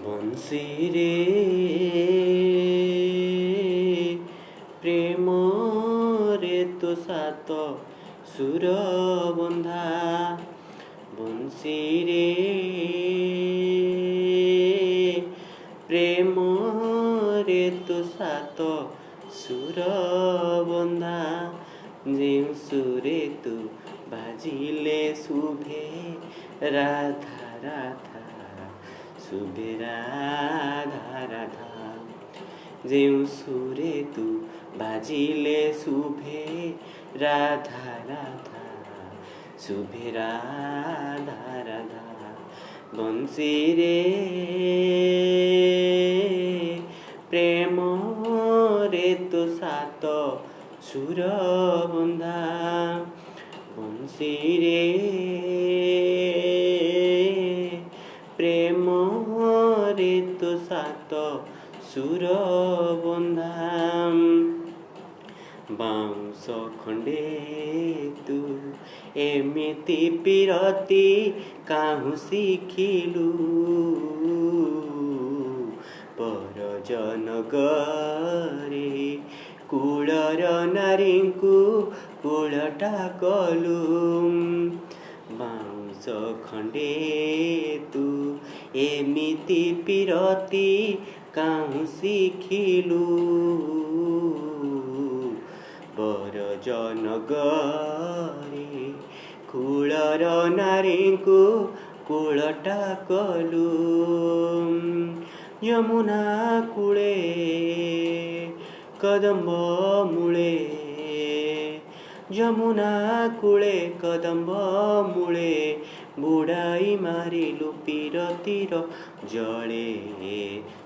ବଂଶୀ ରେ ପ୍ରେମ ରେ ତୋ ସାତ ସୁର ବନ୍ଧା। ବଂଶୀ ରେ ପ୍ରେମ ରେ ତୋ ସାତ ସୁର ବନ୍ଧା। ଯେଉଁ ସୁରେ ତୁ ବାଜିଲେ ଶୁଭେ ରାଧା ରାଧା ଶୁଭେ ରାଧା ରାଧା। ଯେଉଁ ସୁରେ ତୁ ବାଜିଲେ ଶୁଭେ ରାଧା ରାଧା ଶୁଭେ ରାଧା ରାଧା। ବଂଶୀ ରେ ପ୍ରେମ ରେ ତୋ ସାତ ସୁର ବନ୍ଧା। ବଂଶୀ ରେ ପ୍ରେମ ରେ ତୋ ସାତ ସୁର ବନ୍ଧା। ବାଉଁଶ ଖଣ୍ଡେ ତୁ ଏମିତି ପିରତି କାହୁଁ ଶିଖିଲୁ। ପରଜନଗରେ କୂଳର ନାରୀଙ୍କୁ କୂଳଟା କଲୁ। ବାଉଁଶ ଖଣ୍ଡେ ତୁ ଏମିତି ପିରତି କାହୁଁ ଶିଖିଲୁ। ବରଜନଗରେ କୂଳର ନାରୀଙ୍କୁ କୂଳଟା କଲୁ। ଯମୁନା କୂଳେ କଦମ୍ବ ମୂଳେ ଯମୁନା କୂଳେ କଦମ୍ବ ମୂଳେ ବୁଡ଼ାଇ ମାରିଲୁ ପିରତିର ଜଳେ।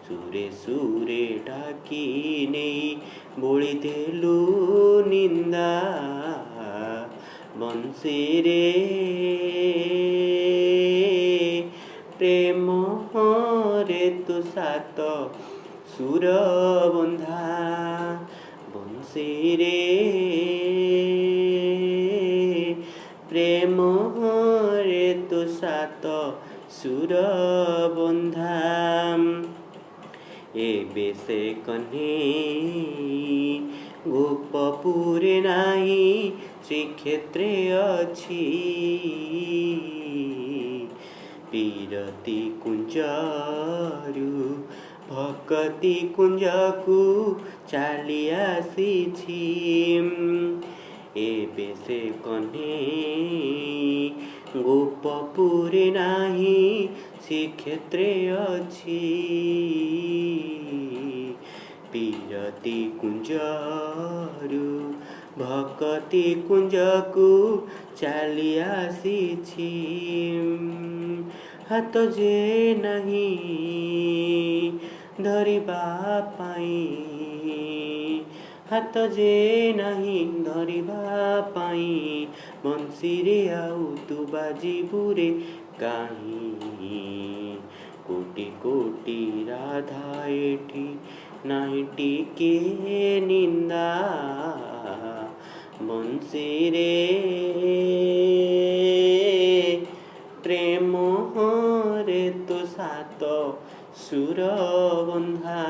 ସୁରେ ସୁରେ ଡାକି ନେଇ ବୋଳିଦେଲୁ ନିନ୍ଦା। ବଂଶୀ ରେ ପ୍ରେମ ରେ ତୋ ସାତ ସୁର ବନ୍ଧା। ବଂଶୀ ରେ ପ୍ରେମ ରେ ତୋ ସାତ ସୁର ବନ୍ଧା। ଏବେ ସେ କହ୍ନେଇ ଗୋପପୁରେ ନାହିଁ ଶ୍ରୀକ୍ଷେତ୍ରେ ଅଛି। ପିରତି କୁଞ୍ଜରୁ ଭକତି କୁଞ୍ଜକୁ ଚାଲି ଆସିଛି। ଏବେ ସେ କହ୍ନେଇ ଗୋପପୁରେ ନାହିଁ ଶ୍ରୀକ୍ଷେତ୍ରେ ଅଛି। ପିରତି କୁଞ୍ଜରୁ ଭକତି କୁଞ୍ଜକୁ ଚାଲି ଆସିଛି। ହାତ ଯେ ନାହିଁ ଧରିବା ପାଇଁ ହାତ ଯେ ନାହିଁ ଧରିବା ପାଇଁ ବଂଶୀରେ ଆଉ ତୁ ବାଜିବୁ ରେ କାହିଁ। କୋଟି କୋଟି ରାଧା ଏଠି ନାହିଁ ଟିକେ ନିନ୍ଦା। ବଂଶୀ ରେ ପ୍ରେମ ରେ ତୋ ସାତ ସୁର ବନ୍ଧା।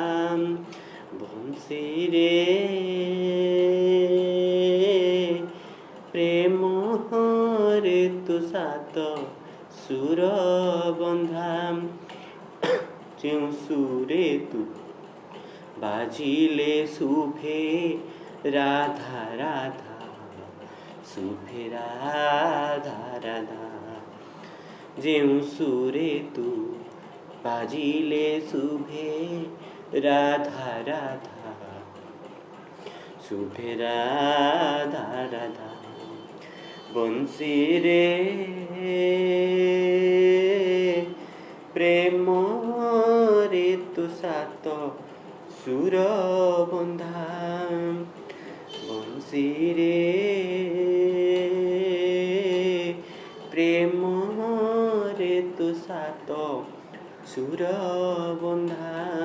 ବଂଶୀ ରେ ପ୍ରେମ ରେ ତୋ ସାତ ସୁର ବନ୍ଧା। ଯେଉଁ ସୁରେ ତୁ ବାଜିଲେ ଶୁଭେ ରାଧା ରାଧା ଶୁଭେ ରାଧା ରାଧା। ଯେଉଁ ସୁରେ ତୁ ବାଜିଲେ ଶୁଭେ ରାଧା ରାଧା ଶୁଭେ ରାଧା ରାଧା। ବଂଶୀ ରେ ପ୍ରେମ ରେ ତୋ ସାତ ସୁର ବନ୍ଧା। ବଂଶୀ ରେ ପ୍ରେମ ରେ ତୋ ସାତ ସୁର ବନ୍ଧା।